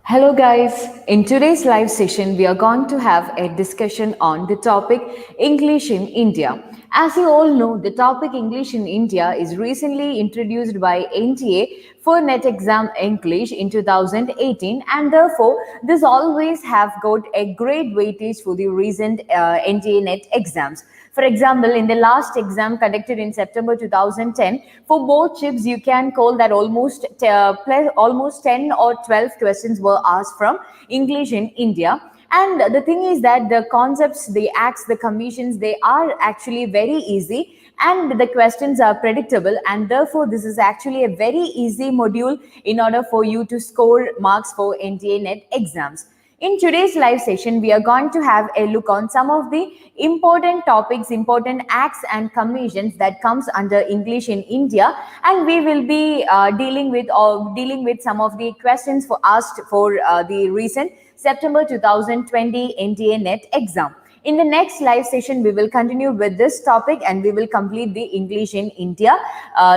Hello guys, in today's live session we are going to have a discussion on the topic English in India. As you all know, the topic English in India is recently introduced by NTA for net exam English in 2018, and therefore this always have got a great weightage for the recent NTA net exams. For example, in the last exam conducted in September 2010, for both chips, you can call that almost 10 or 12 questions were asked from English in India. And the thing is that the concepts, the acts, the commissions, they are actually very easy and the questions are predictable, and therefore this is actually a very easy module in order for you to score marks for NTA net exams. In today's live session, we are going to have a look on some of the important topics, important acts and commissions that comes under English in India, and we will be dealing with some of the questions for asked for the recent September 2020 NTA NET exam. In the next live session, we will continue with this topic and we will complete the English in India,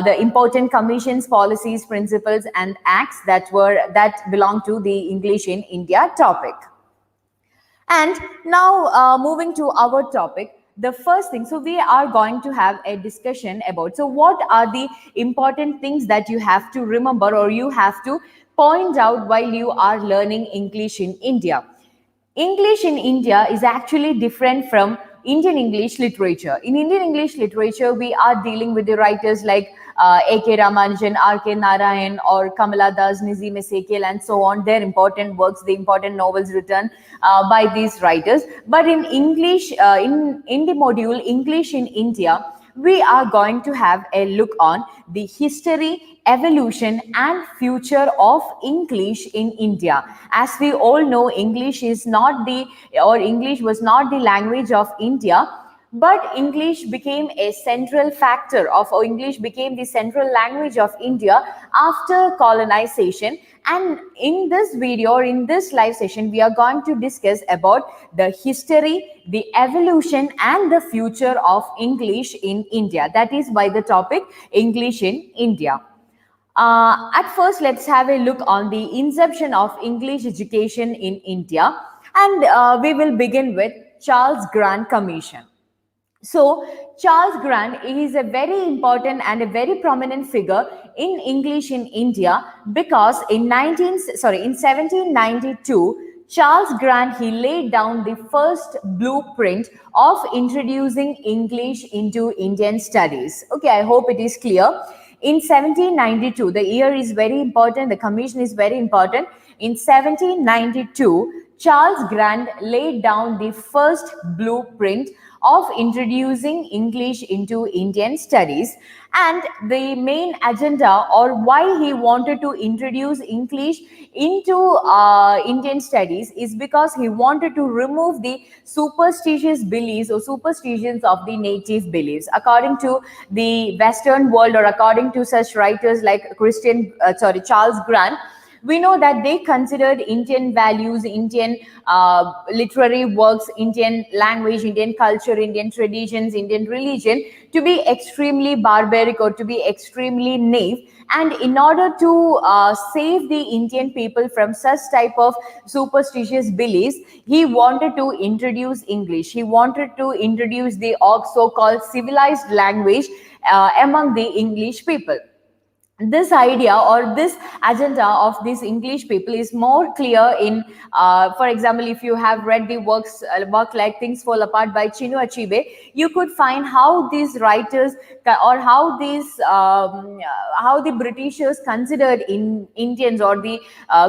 the important commissions, policies, principles, and acts that belong to the English in India topic. And now, moving to our topic, the first thing, so we are going to have a discussion about, so what are the important things that you have to remember or you have to point out while you are learning English in India. English in India is actually different from Indian English literature. In Indian English literature, we are dealing with the writers like A.K. Ramanujan, R.K. Narayan, or Kamala Das, Nizam Ezekiel, and so on. Their important works, the important novels written by these writers. But in English, in the module English in India, we are going to have a look on the history, evolution, and future of English in India. As we all know, English was not the language of India, but English became a central factor of, or English became the central language of India after colonization. And in this video or in this live session, we are going to discuss about the history, the evolution, and the future of English in India. That is by the topic English in India. At first, let's have a look on the inception of English education in India, and we will begin with Charles Grant Commission. So, Charles Grant is a very important and a very prominent figure in English in India because in 1792, Charles Grant, he laid down the first blueprint of introducing English into Indian studies. Okay, I hope it is clear. In 1792, the year is very important, the commission is very important. In 1792, Charles Grant laid down the first blueprint of introducing English into Indian studies, and the main agenda or why he wanted to introduce English into Indian studies is because he wanted to remove the superstitious beliefs or superstitions of the native beliefs. According to the Western world or according to such writers like Charles Grant, we know that they considered Indian values, Indian literary works, Indian language, Indian culture, Indian traditions, Indian religion to be extremely barbaric or to be extremely naive. And in order to save the Indian people from such type of superstitious beliefs, he wanted to introduce English. He wanted to introduce the so-called civilized language among the English people. This idea or this agenda of these English people is more clear in, for example, if you have read the work like Things Fall Apart by Chinua Achebe, you could find how these writers or how the Britishers considered in Indians or the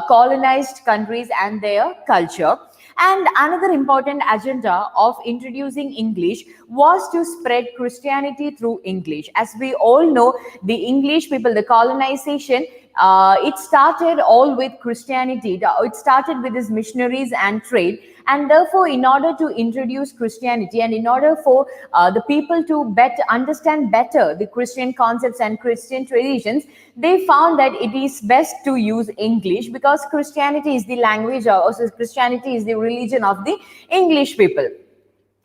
colonized countries and their culture. And another important agenda of introducing English was to spread Christianity through English. As we all know, the English people, the colonization, it started all with Christianity. It started with his missionaries and trade. And therefore, in order to introduce Christianity and in order for the people to understand better the Christian concepts and Christian traditions, they found that it is best to use English because Christianity is the language, or Christianity is the religion of the English people.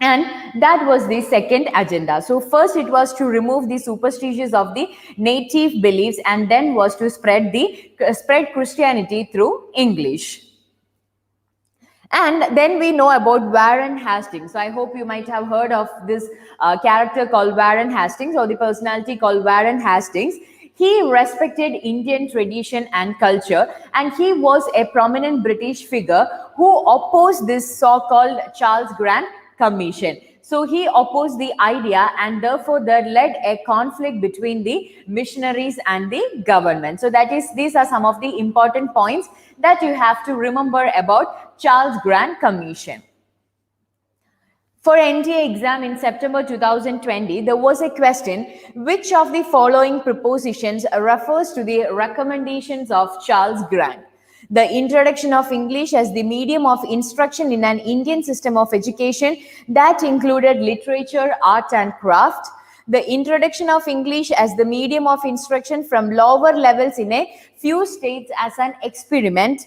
And that was the second agenda. So first it was to remove the superstitions of the native beliefs, and then was to spread Christianity through English. And then we know about Warren Hastings. So I hope you might have heard of this character called Warren Hastings, or the personality called Warren Hastings. He respected Indian tradition and culture, and he was a prominent British figure who opposed this so-called Charles Grant Commission. So he opposed the idea, and therefore that led a conflict between the missionaries and the government. So these are some of the important points that you have to remember about Charles Grant Commission. For NTA exam in September 2020, there was a question: which of the following propositions refers to the recommendations of Charles Grant? The introduction of English as the medium of instruction in an Indian system of education that included literature, art, and craft. The introduction of English as the medium of instruction from lower levels in a few states as an experiment.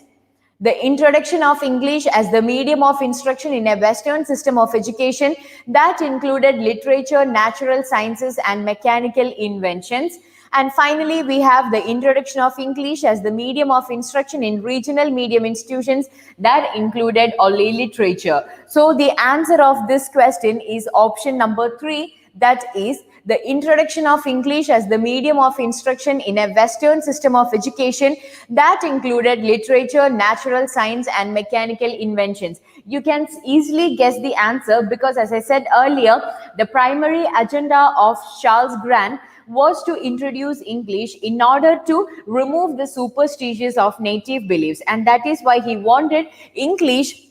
The introduction of English as the medium of instruction in a Western system of education that included literature, natural sciences, and mechanical inventions. And finally, we have the introduction of English as the medium of instruction in regional medium institutions that included only literature. So the answer of this question is option number 3, that is the introduction of English as the medium of instruction in a Western system of education that included literature, natural science, and mechanical inventions. You can easily guess the answer because, as I said earlier, the primary agenda of Charles Grant was to introduce English in order to remove the superstitions of native beliefs, and that is why he wanted English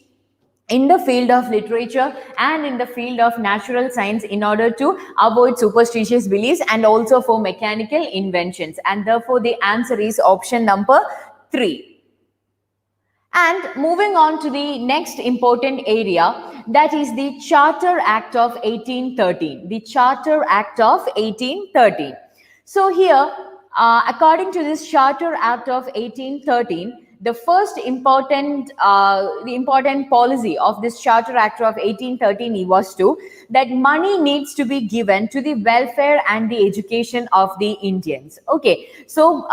in the field of literature and in the field of natural science in order to avoid superstitious beliefs and also for mechanical inventions. And therefore the answer is option number 3. And moving on to the next important area, that is the Charter Act of 1813. The Charter Act of 1813. So here, according to this Charter Act of 1813, the first important policy of this Charter Act of 1813 was that money needs to be given to the welfare and the education of the Indians. Okay, so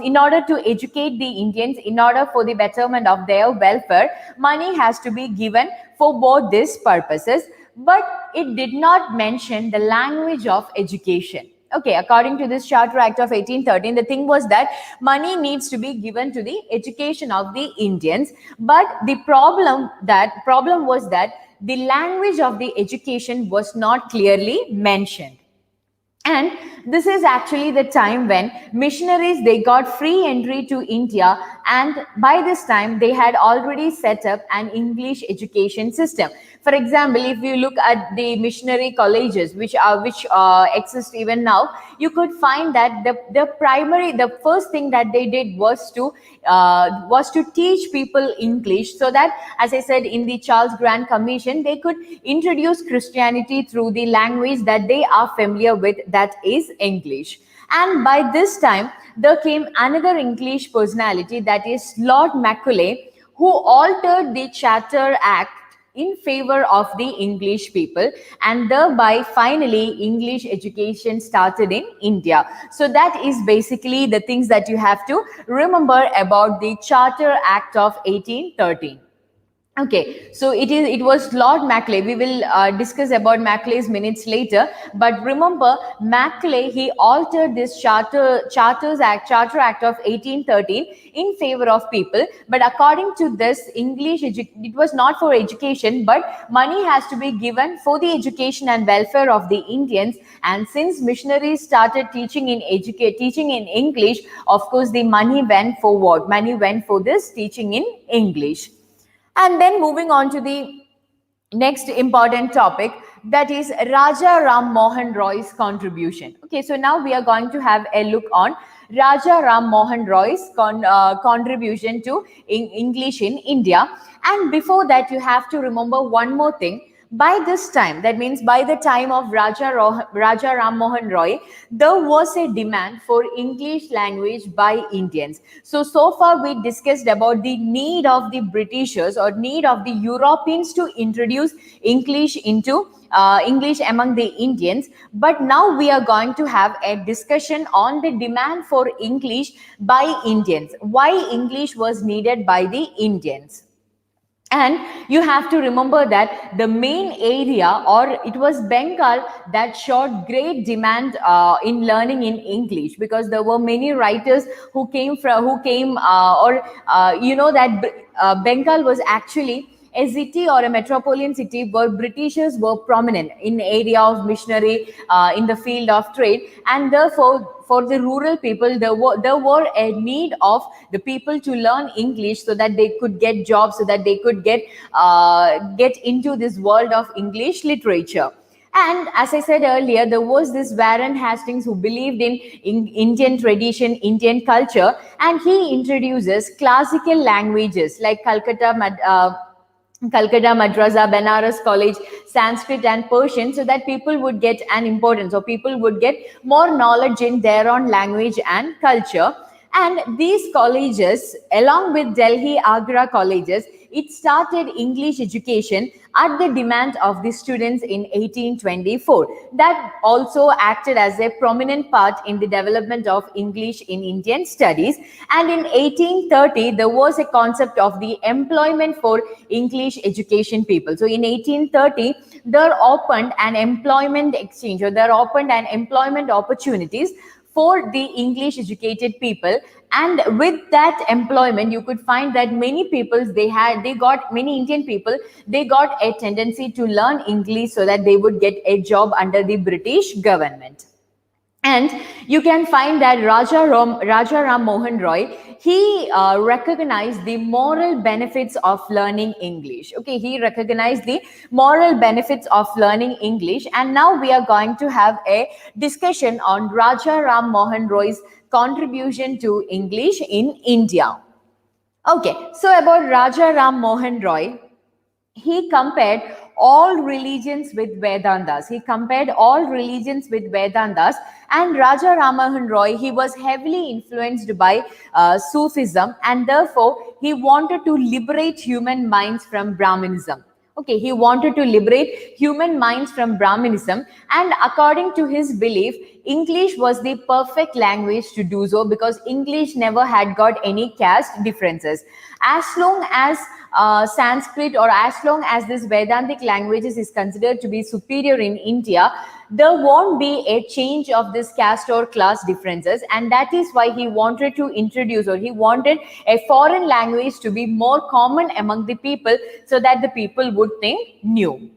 in order to educate the Indians, in order for the betterment of their welfare, money has to be given for both these purposes, but it did not mention the language of education. Okay, according to this Charter Act of 1813, the thing was that money needs to be given to the education of the Indians, but the problem was that the language of the education was not clearly mentioned. And this is actually the time when missionaries, they got free entry to India, and by this time they had already set up an English education system. For example, if you look at the missionary colleges which exist even now, you could find that the first thing that they did was to teach people English, so that, as I said, in the Charles Grant Commission, they could introduce Christianity through the language that they are familiar with, that is English. And by this time, there came another English personality, that is Lord Macaulay, who altered the Charter Act in favor of the English people, and thereby finally English education started in India. So that is basically the things that you have to remember about the Charter Act of 1813. Okay, so it was Lord Macaulay. We will discuss about Macaulay's minutes later. But remember, Macaulay, he altered this Charter Act of 1813 in favor of people. But according to this, it was not for education, but money has to be given for the education and welfare of the Indians. And since missionaries started teaching in English, of course, the money went for what? Money went for this teaching in English. And then moving on to the next important topic, that is Raja Ram Mohan Roy's contribution. Okay, so now we are going to have a look on Raja Ram Mohan Roy's contribution to English in India. And before that, you have to remember one more thing. By this time, that means by the time of Raja Ram Mohan Roy, there was a demand for English language by Indians. So far we discussed about the need of the Britishers or need of the Europeans to introduce English among the Indians. But now we are going to have a discussion on the demand for English by Indians. Why English was needed by the Indians? And you have to remember that the main area, or it was Bengal, that showed great demand in learning in English, because there were many writers who came or you know that Bengal was actually a city or a metropolitan city where Britishers were prominent in area of missionary, in the field of trade, and therefore for the rural people there were a need of the people to learn English so that they could get jobs, so that they could get into this world of English literature. And as I said earlier, there was this Warren Hastings who believed in Indian tradition, Indian culture, and he introduces classical languages like Calcutta, Madrasa, Benares College, Sanskrit and Persian, so that people would get an importance, or people would get more knowledge in their own language and culture. And these colleges, along with Delhi Agra colleges, it started English education at the demand of the students in 1824. That also acted as a prominent part in the development of English in Indian studies. And in 1830, there was a concept of the employment for English education people. So in 1830, there opened an employment exchange, or there opened an employment opportunities for the English educated people. And with that employment, you could find that many people, many Indian people, they got a tendency to learn English so that they would get a job under the British government. And you can find that Raja Ram Mohan Roy, he recognized the moral benefits of learning English. Okay, he recognized the moral benefits of learning English. And now we are going to have a discussion on Raja Ram Mohan Roy's contribution to English in India. Okay, so about Raja Ram Mohan Roy, he compared all religions with Vedantas. He compared all religions with Vedantas. And Raja Ramahan Roy, he was heavily influenced by Sufism, and therefore he wanted to liberate human minds from Brahmanism. Okay, he wanted to liberate human minds from Brahmanism, and according to his belief, English was the perfect language to do so, because English never had got any caste differences. As long as Sanskrit, or as long as this Vedantic languages is considered to be superior in India, there won't be a change of this caste or class differences. And that is why he wanted to introduce, or he wanted a foreign language to be more common among the people, so that the people would think new.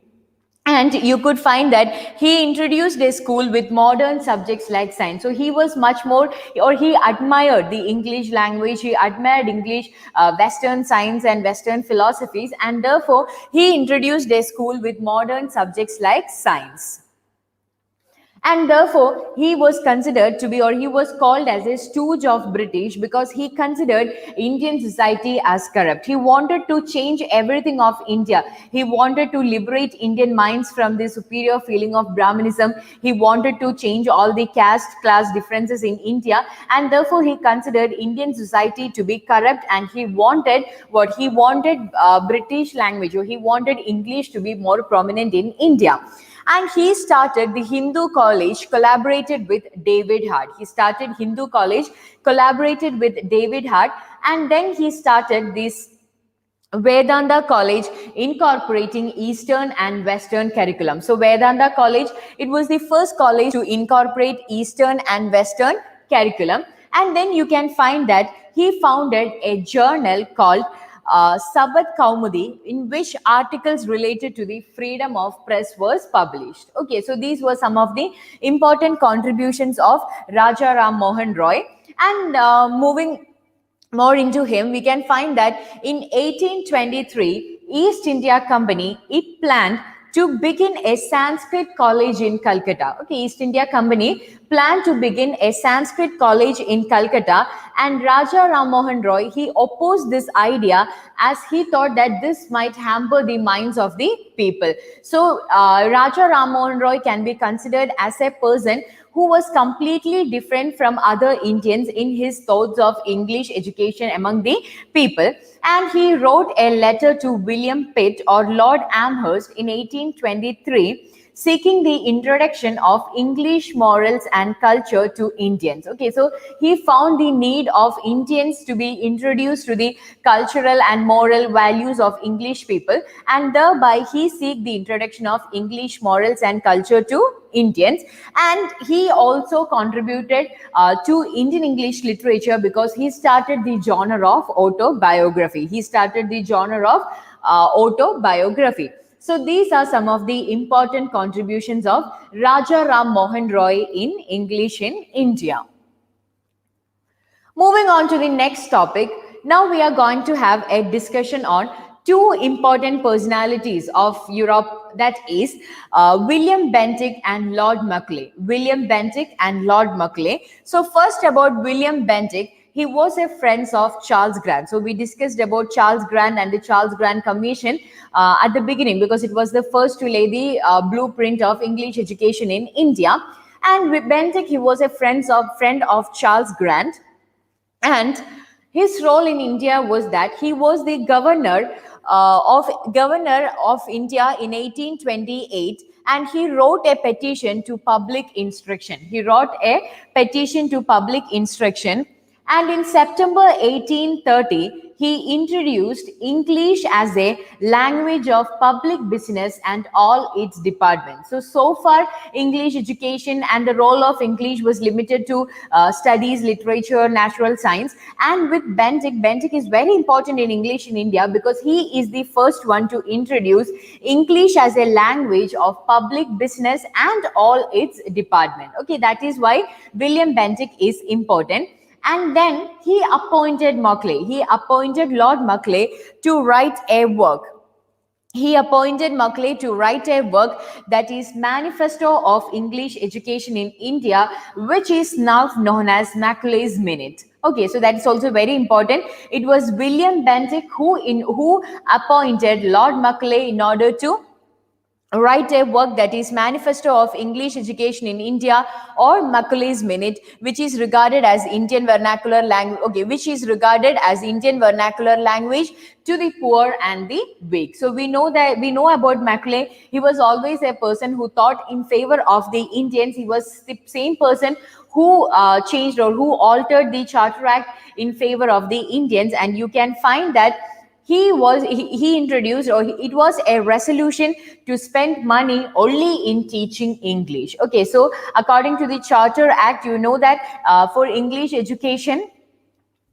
And you could find that he introduced a school with modern subjects like science. So he was much more, or he admired the English language, he admired English, Western science and Western philosophies, and therefore he introduced a school with modern subjects like science. And therefore he was considered to be, or he was called as a stooge of British, because he considered Indian society as corrupt. He wanted to change everything of India. He wanted to liberate Indian minds from the superior feeling of Brahmanism. He wanted to change all the caste class differences in India, and therefore he considered Indian society to be corrupt, and he wanted British language, or he wanted English to be more prominent in India. And he started the Hindu College, collaborated with David Hart. He started Hindu College, collaborated with David Hart, and then he started this Vedanta College, incorporating Eastern and Western curriculum. So Vedanta College, it was the first college to incorporate Eastern and Western curriculum. And then you can find that he founded a journal called Sabat Kaumudi, in which articles related to the freedom of press was published. Okay, so these were some of the important contributions of Raja Ram Mohan Roy. And moving more into him, we can find that in 1823, East India Company, it planned to begin a Sanskrit college in Calcutta. Okay, East India Company planned to begin a Sanskrit college in Calcutta, and Raja Ram Mohan Roy, he opposed this idea, as he thought that this might hamper the minds of the people. So Raja Ram Mohan Roy can be considered as a person who was completely different from other Indians in his thoughts of English education among the people. And he wrote a letter to William Pitt, or Lord Amherst, in 1823, seeking the introduction of English morals and culture to Indians. Okay, so he found the need of Indians to be introduced to the cultural and moral values of English people, and thereby he seek the introduction of English morals and culture to Indians. And he also contributed to Indian English literature because he started the genre of autobiography. He started the genre of autobiography. So these are some of the important contributions of Raja Ram Mohan Roy in English in India. Moving on to the next topic, now we are going to have a discussion on two important personalities of Europe, that is William Bentinck and Lord Macaulay. William Bentinck and Lord Macaulay. So first about William Bentinck, he was a friend of Charles Grant. So we discussed about Charles Grant and the Charles Grant Commission at the beginning, because it was the first to lay the blueprint of English education in India. And with Bentinck, he was a friend of Charles Grant. And his role in India was that he was the governor of India in 1828, and he wrote a petition to public instruction. He wrote a petition to public instruction, and in September 1830, he introduced English as a language of public business and all its departments. So far, English education and the role of English was limited to studies, literature, natural science. And with Bentinck is very important in English in India because he is the first one to introduce English as a language of public business and all its department. Okay, that is why William Bentinck is important. And then he appointed Macaulay. He appointed Lord Macaulay to write a work. He appointed Macaulay to write a work that is Manifesto of English Education in India, which is now known as Macaulay's Minute. Okay, so that is also very important. It was William Bentinck who appointed Lord Macaulay in order to write a work that is Manifesto of English Education in India, or Macaulay's Minute, which is regarded as Indian vernacular language. Okay, which is regarded as Indian vernacular language to the poor and the weak. So we know about Macaulay. He was always a person who thought in favor of the Indians. He was the same person who changed or who altered the Charter Act in favor of the Indians, and you can find that he introduced, or it was a resolution to spend money only in teaching English. Okay, so according to the Charter Act, you know that for English education,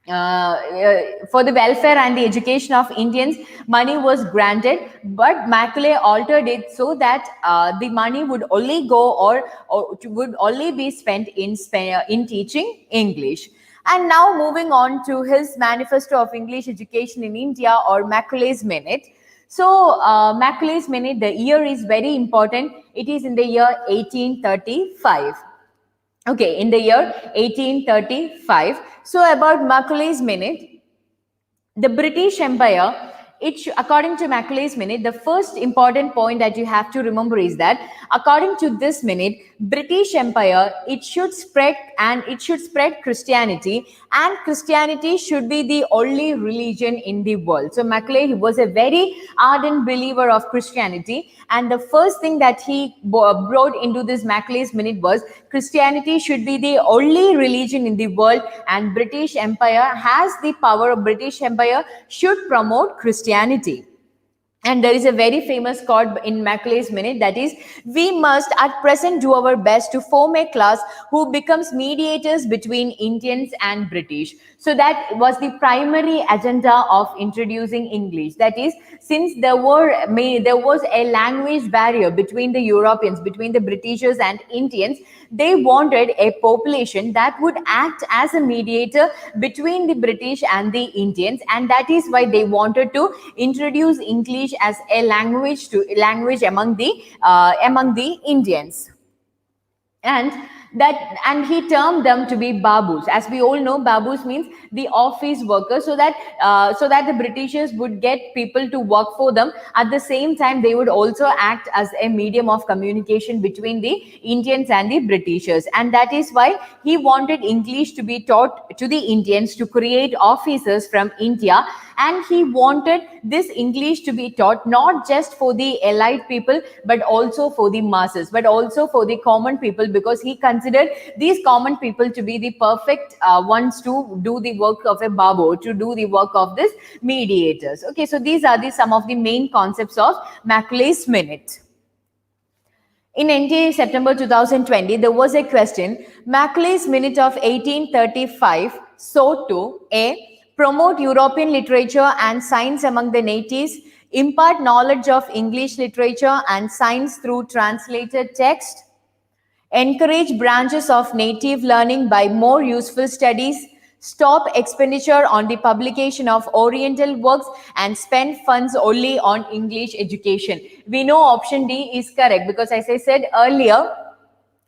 for the welfare and the education of Indians, money was granted, but Macaulay altered it so that the money would only go or would only be spent in teaching English. And now moving on to his Manifesto of English Education in India, or Macaulay's Minute. So Macaulay's Minute, the year is very important. It is in the year 1835. Okay, in the year 1835. So about Macaulay's Minute, the British Empire, according to Macaulay's Minute, the first important point that you have to remember is that according to this minute, British Empire, it should spread Christianity, and Christianity should be the only religion in the world. So Macaulay, he was a very ardent believer of Christianity, and the first thing that he brought into this Macaulay's Minute was Christianity should be the only religion in the world, and British Empire has the power of British Empire should promote Christianity. And there is a very famous quote in Macaulay's Minute, that is, we must at present do our best to form a class who becomes mediators between Indians and British. So that was the primary agenda of introducing English. That is, since there was a language barrier between the Europeans, between the Britishers and Indians, they wanted a population that would act as a mediator between the British and the Indians, and that is why they wanted to introduce English as a language among the Indians. And and he termed them to be babus. As we all know, babus means the office workers, so that the Britishers would get people to work for them. At the same time, they would also act as a medium of communication between the Indians and the Britishers, and that is why he wanted English to be taught to the Indians to create officers from India. And he wanted this English to be taught not just for the elite people, but also for the masses, but also for the common people, because he considered these common people to be the perfect ones to do the work of a babu, to do the work of this mediators. Okay, so these are some of the main concepts of Macaulay's Minute. In NTA September 2020, there was a question: Macaulay's Minute of 1835 sought to A. promote European literature and science among the natives, impart knowledge of English literature and science through translated text, encourage branches of native learning by more useful studies, stop expenditure on the publication of Oriental works, and spend funds only on English education. We know option D is correct, because as I said earlier,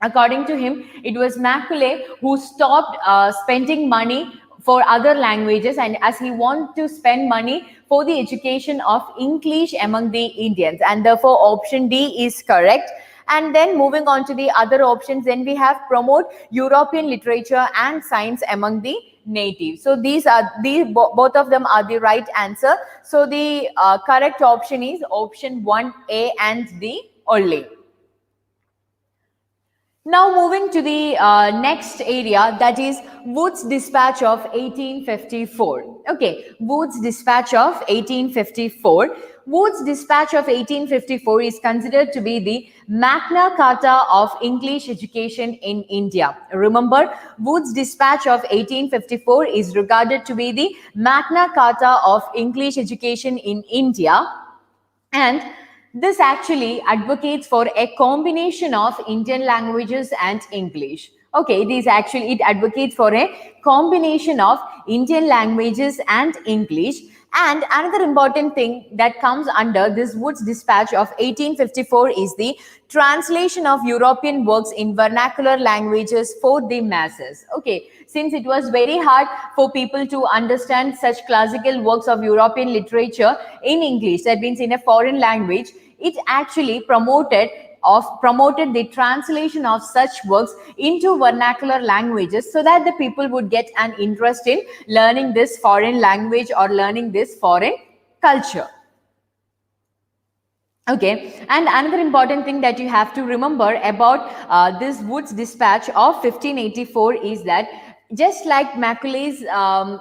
according to him, it was Macaulay who stopped spending money for other languages, and as he wanted to spend money for the education of English among the Indians, and therefore option D is correct. And then moving on to the other options, then we have promote European literature and science among the natives. So both of them are the right answer. So the correct option is option 1A and D only. Now moving to the next area, that is Wood's Dispatch of 1854. Okay, Wood's Dispatch of 1854. Wood's Dispatch of 1854 is considered to be the Magna Carta of English education in India. Remember, Wood's Dispatch of 1854 is regarded to be the Magna Carta of English education in India, and this actually advocates for a combination of Indian languages and English. Okay, it advocates for a combination of Indian languages and English. And another important thing that comes under this Wood's Dispatch of 1854 is the translation of European works in vernacular languages for the masses. Okay, since it was very hard for people to understand such classical works of European literature in English, that means in a foreign language, it actually promoted the translation of such works into vernacular languages, so that the people would get an interest in learning this foreign language or learning this foreign culture. Okay, and another important thing that you have to remember about this Wood's Dispatch of 1584 is that just like Macaulay's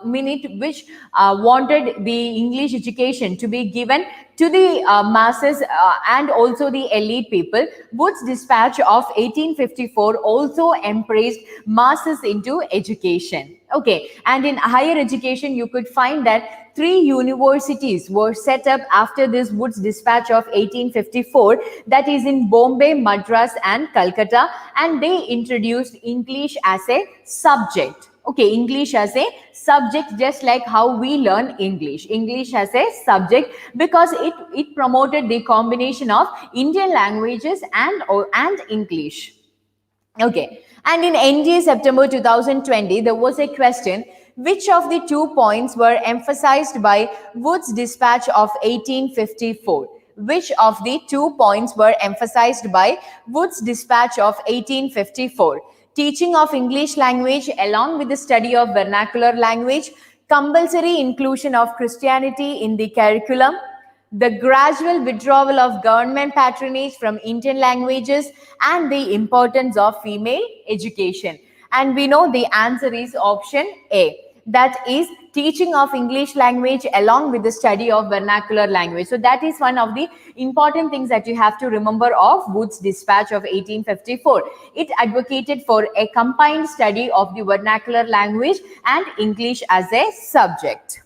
Minute, which wanted the English education to be given to the masses and also the elite people, Wood's Dispatch of 1854 also embraced masses into education. Okay, and in higher education, you could find that 3 universities were set up after this Wood's Dispatch of 1854, that is in Bombay, Madras and Calcutta, and they introduced English as a subject. Okay, English as a subject, just like how we learn English as a subject, because it promoted the combination of Indian languages and English. Okay, and in NTA September 2020, there was a question: which of the 2 points were emphasized by Wood's Dispatch of 1854? Which of the 2 points were emphasized by Wood's Dispatch of 1854? Teaching of English language along with the study of vernacular language, compulsory inclusion of Christianity in the curriculum, the gradual withdrawal of government patronage from Indian languages, and the importance of female education. And we know the answer is option A, that is teaching of English language along with the study of vernacular language. So that is one of the important things that you have to remember of Wood's Dispatch of 1854. It advocated for a combined study of the vernacular language and English as a subject.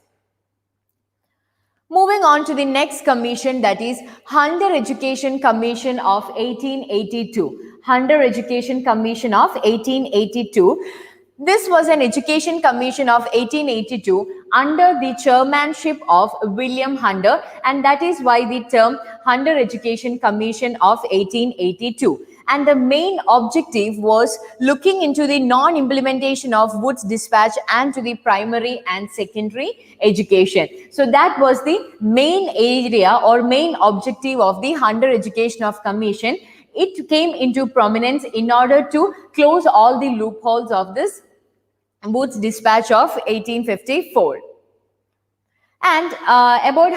Moving on to the next commission, that is Hunter Education Commission of 1882. Hunter Education Commission of 1882. This was an education commission of 1882 under the chairmanship of William Hunter, and that is why the term Hunter Education Commission of 1882. and the main objective was looking into the non-implementation of Wood's dispatch and to the primary and secondary education. So that was the main area or main objective of the Hunter Education of Commission. It came into prominence in order to close all the loopholes of this Wood's dispatch of 1854. And about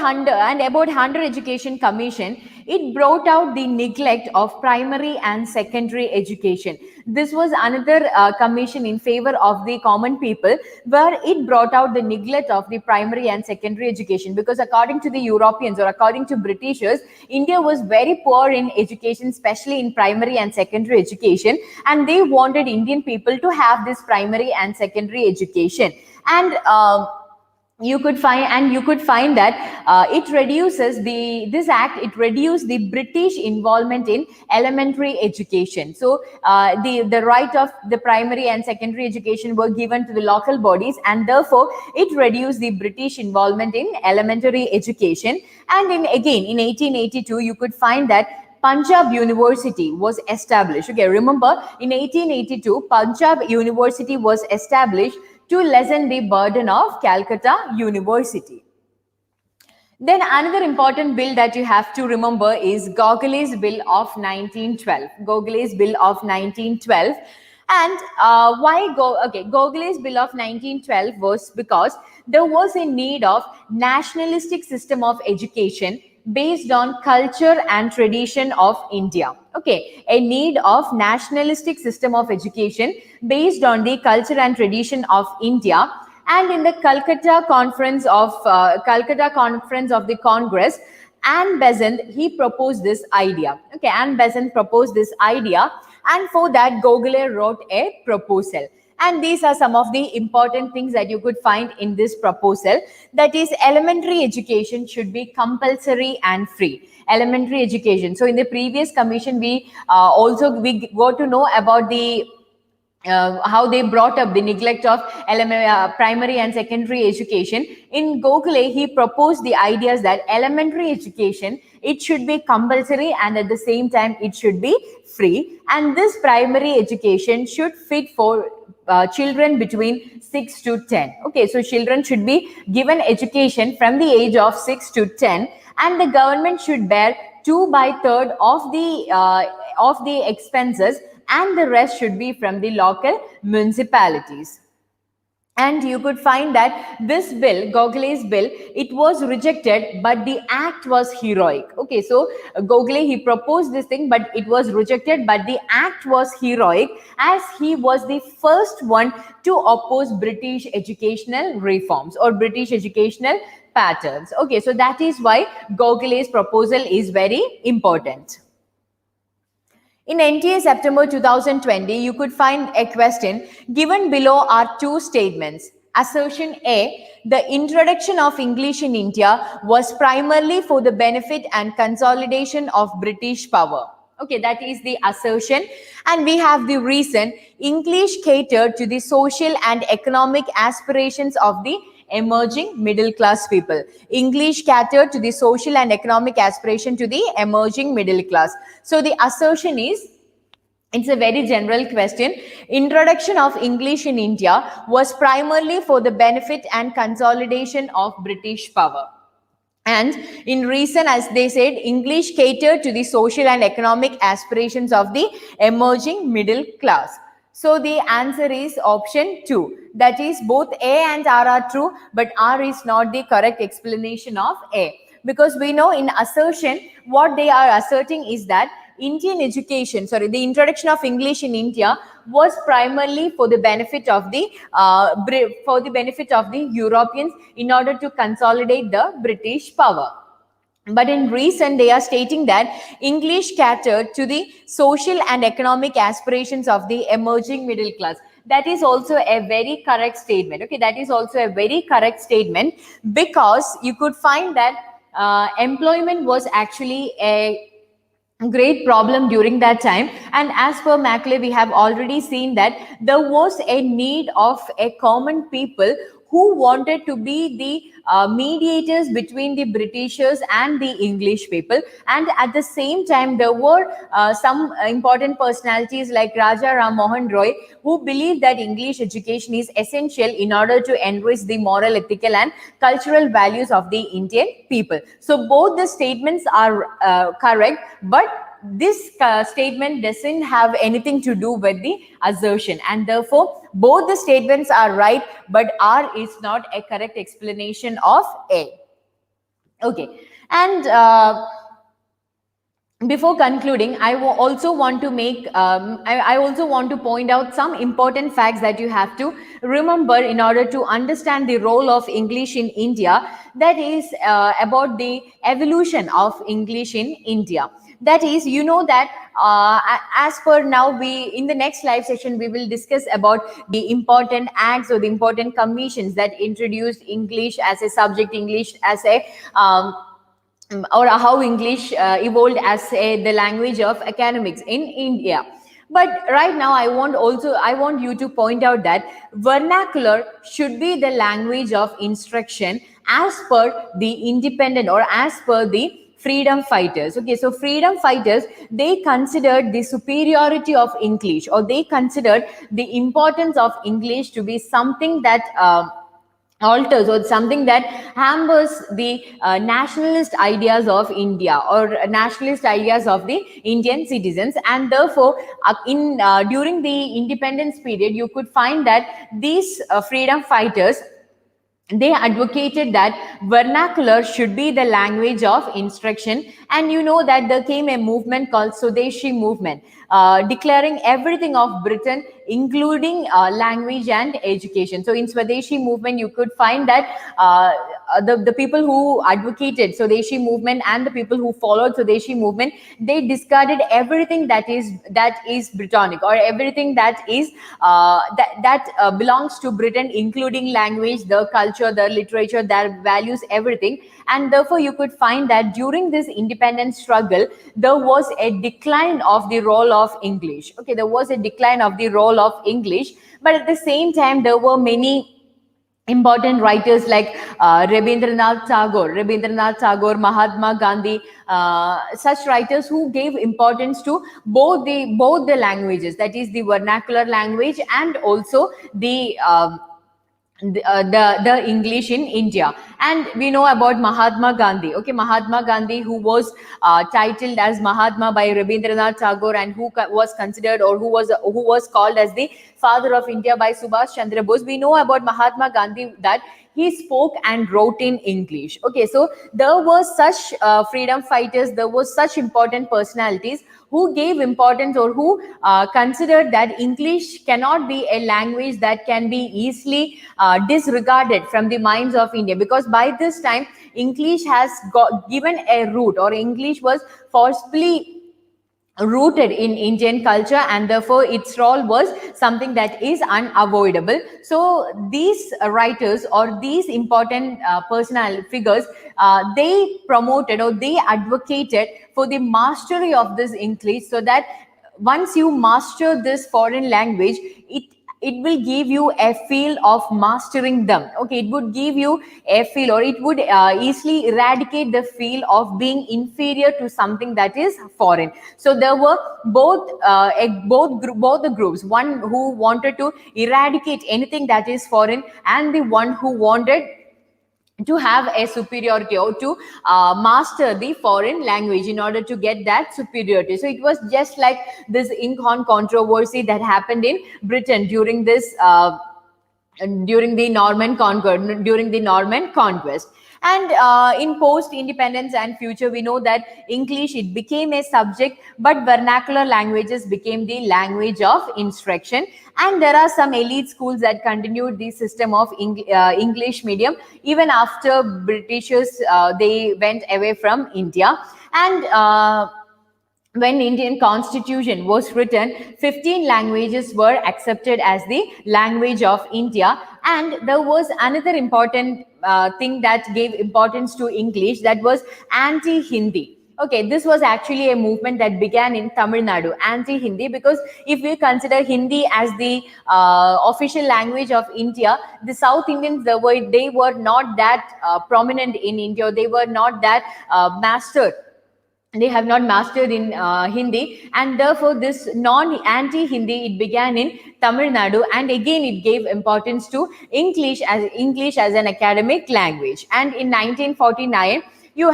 Hunter Education Commission, it brought out the neglect of primary and secondary education. This was another commission in favor of the common people, where it brought out the neglect of the primary and secondary education, because according to the Europeans or according to Britishers, India was very poor in education, especially in primary and secondary education, and they wanted Indian people to have this primary and secondary education. And you could find that it reduces this act, it reduced the British involvement in elementary education. So the right of the primary and secondary education were given to the local bodies, and therefore it reduced the British involvement in elementary education. And in 1882, you could find that Punjab University was established. Okay, remember, in 1882, Punjab University was established to lessen the burden of Calcutta University. Then another important bill that you have to remember is Gokhale's Bill of 1912. Gokhale's Bill of 1912. And Gokhale's Bill of 1912 was because there was a need of nationalistic system of education based on culture and tradition of India. Okay, a need of nationalistic system of education based on the culture and tradition of India. And in the Calcutta Conference of the Congress, Anne Besant, he proposed this idea. Okay, Anne Besant proposed this idea, and for that Gokhale wrote a proposal. And these are some of the important things that you could find in this proposal. That is, elementary education should be compulsory and free. Elementary education. So in the previous commission, we got to know about the how they brought up the neglect of primary and secondary education. In Gokhale, he proposed the ideas that elementary education, it should be compulsory, and at the same time it should be free, and this primary education should fit for children between 6 to 10. Okay, so children should be given education from the age of 6 to 10, and the government should bear 2/3 of the expenses, and the rest should be from the local municipalities. And you could find that this bill, Gokhale's bill, it was rejected, but the act was heroic. Okay, so Gokhale, he proposed this thing, but it was rejected, but the act was heroic, as he was the first one to oppose British educational reforms or British educational patterns. Okay, so that is why Gokhale's proposal is very important. In NTA September 2020, you could find a question. Given below are two statements. Assertion A, the introduction of English in India was primarily for the benefit and consolidation of British power. Okay, that is the assertion. And we have the reason. English catered to the social and economic aspirations of the emerging middle class people. English catered to the social and economic aspiration to the emerging middle class. So the assertion is, it's a very general question. Introduction of English in India was primarily for the benefit and consolidation of British power. And in reason, as they said, English catered to the social and economic aspirations of the emerging middle class. So the answer is option 2. That is, both A and R are true, but R is not the correct explanation of A. Because we know in assertion, what they are asserting is that the introduction of English in India was primarily for the benefit of the Europeans in order to consolidate the British power. But in reason, they are stating that English catered to the social and economic aspirations of the emerging middle class. That is also a very correct statement. Okay, that is also a very correct statement, because you could find that employment was actually a great problem during that time. And as per Macaulay, we have already seen that there was a need of a common people who wanted to be the mediators between the Britishers and the English people. And at the same time, there were some important personalities like Raja Ram Mohan Roy, who believed that English education is essential in order to enrich the moral, ethical, and cultural values of the Indian people. So both the statements are correct, but this statement doesn't have anything to do with the assertion, and therefore both the statements are right, but R is not a correct explanation of A. Okay, and before concluding, I also want to make I also want to point out some important facts that you have to remember in order to understand the role of English in India. That is about the evolution of English in India. That is, you know that as per now, we in the next live session we will discuss about the important acts or the important commissions that introduced English as a subject, English as a or how English evolved as the language of academics in India. But right now, I want you to point out that vernacular should be the language of instruction as per the independent or as per the freedom fighters. Okay, so freedom fighters, they considered the superiority of English, or they considered the importance of English to be something that alters or something that hampers the nationalist ideas of India or nationalist ideas of the Indian citizens. And therefore, in during the independence period, you could find that these freedom fighters, they advocated that vernacular should be the language of instruction. And you know that there came a movement called Swadeshi movement, declaring everything of Britain, including language and education. So in Swadeshi movement, you could find that the people who advocated Swadeshi movement and the people who followed Swadeshi movement, they discarded everything that is Britannic, or everything that is belongs to Britain, including language, the culture, their literature, their values, everything. And therefore, you could find that during this independence struggle, there was a decline of the role of English. Okay, there was a decline of the role of English, but at the same time, there were many important writers like Rabindranath Tagore, Mahatma Gandhi, such writers who gave importance to both the languages, that is the vernacular language and also the the English in India. And we know about Mahatma Gandhi. Okay, Mahatma Gandhi, who was titled as Mahatma by Rabindranath Tagore, and who was considered, or who was called as the father of India by Subhash Chandra Bose. We know about Mahatma Gandhi that he spoke and wrote in English. Okay, so there were such freedom fighters, there were such important personalities who gave importance, or who considered that English cannot be a language that can be easily disregarded from the minds of India, because by this time English has given a root, or English was forcibly rooted in Indian culture, and therefore its role was something that is unavoidable. So these writers, or these important personal figures, they promoted, or they advocated for the mastery of this English, so that once you master this foreign language, it will give you a feel of mastering them. Okay, it would give you a feel, or it would easily eradicate the feel of being inferior to something that is foreign. So there were both the groups, one who wanted to eradicate anything that is foreign, and the one who wanted to have a superiority, or to master the foreign language in order to get that superiority. So it was just like this Inkhorn controversy that happened in Britain during this during the Norman conquest. And in post-independence and future, we know that English, it became a subject, but vernacular languages became the language of instruction. And there are some elite schools that continued the system of English medium even after Britishers they went away from India. And when Indian Constitution was written, 15 languages were accepted as the language of India. And there was another important thing that gave importance to English, that was anti-Hindi. Okay, this was actually a movement that began in Tamil Nadu, anti-Hindi, because if we consider Hindi as the official language of India, the South Indians, they were not that prominent in India. They were not that mastered. They have not mastered in Hindi, and therefore this non-anti-Hindi, it began in Tamil Nadu, and again it gave importance to English as an academic language. And in 1949, you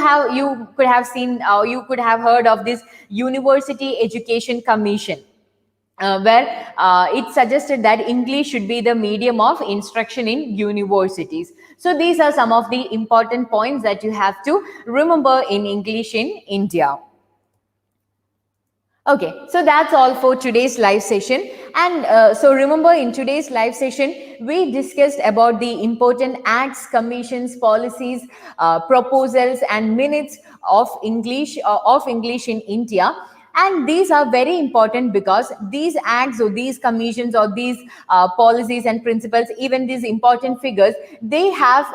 could have seen, you could have heard of this University Education Commission, where it suggested that English should be the medium of instruction in universities. So these are some of the important points that you have to remember in English in India. Okay, so that's all for today's live session. And so remember, in today's live session, we discussed about the important acts, commissions, policies, proposals, and minutes of English in India. And these are very important because these acts or these commissions or these policies and principles, even these important figures, they have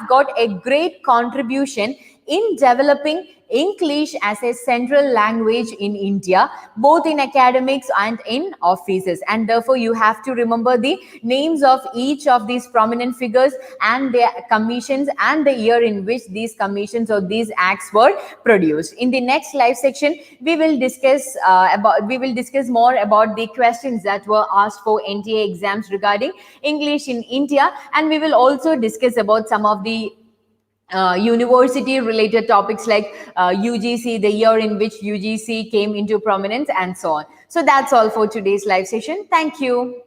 got a great contribution in developing English as a central language in India, both in academics and in offices. And therefore, you have to remember the names of each of these prominent figures and their commissions and the year in which these commissions or these acts were produced. In the next live section, we will discuss more about the questions that were asked for NTA exams regarding English in India, and we will also discuss about some of the university related topics like UGC, the year in which UGC came into prominence, and so on. So that's all for today's live session. Thank you.